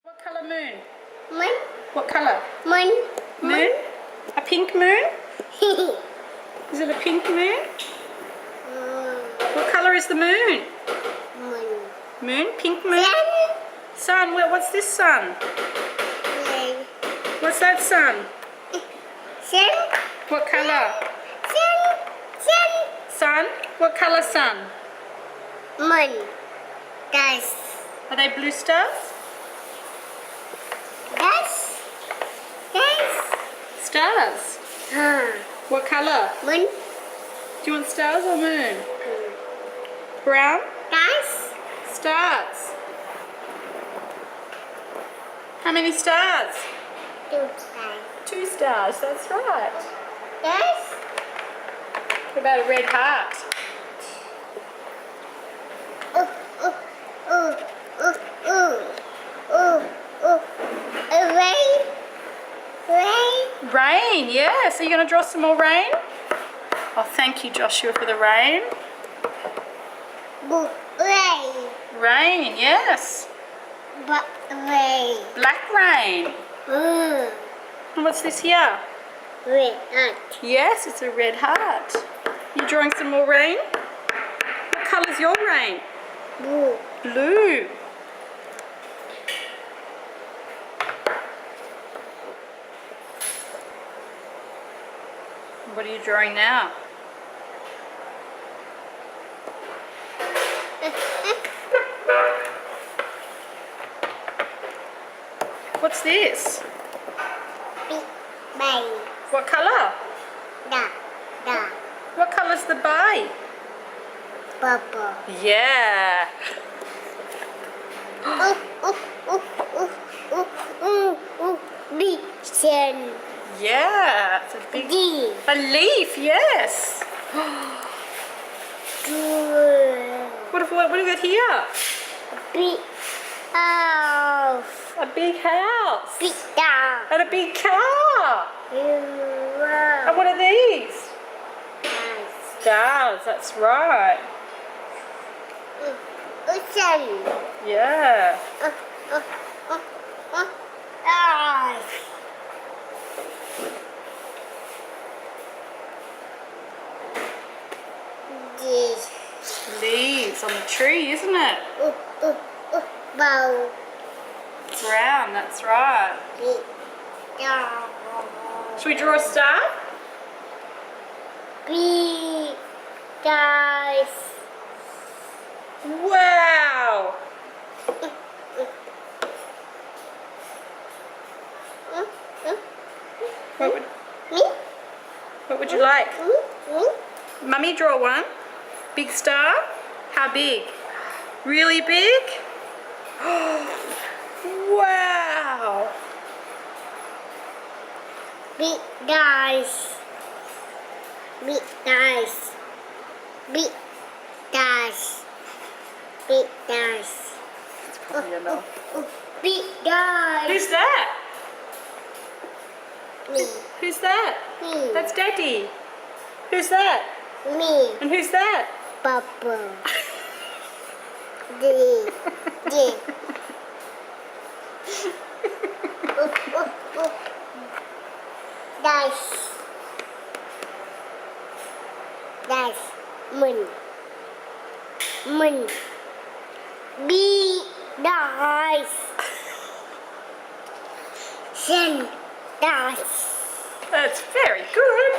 What colour moon? Moon. What colour? Moon. Moon? A pink moon? Is it a pink moon? What colour is the moon? Moon. Moon? Pink moon? Sun? What's this sun? What's that sun? Sun. What colour? Sun. Sun? What colour sun? Moon. Dust. Are they blue stars? Dust. Dust. Stars. What colour? Moon. Do you want stars or moon? Brown? Dust. Stars. How many stars? Two. 2 stars, that's right. Dust. What about a red heart? Rain. Rain. Rain, yes. Are you going to draw some more rain? Oh, thank you, Joshua, for the rain. Rain. Rain, yes. Rain. Black rain. And what's this here? Red. Yes, it's a red heart. You drawing some more rain? What colour's your rain? Blue. Blue. What are you drawing now? What's this? Bay. What colour? Da. What colour's the bay? Purple. Yeah. Big sun. Yeah. It's a big... D. A leaf, yes. Good. What have we got here? Big house. A big house. Big dog. And a big car. And what are these? Stars, that's right. Sun. Yeah. This. Leaves on the tree, isn't it? Bow. Brown, that's right. Big dog. Should we draw a star? Big guys. Wow. Me? What would you like? Mummy, draw one. Big star. How big? Really big? Wow. Big guys. Big guys. Big guys. Big guys. That's probably enough. Big guys. Who's that? Me. Who's that? Me. That's Daddy. Who's that? Me. And who's that? Papa. D. D. Dice. Dice. Moon. Moon. Bee. Dice. Sun. Dice. That's very good.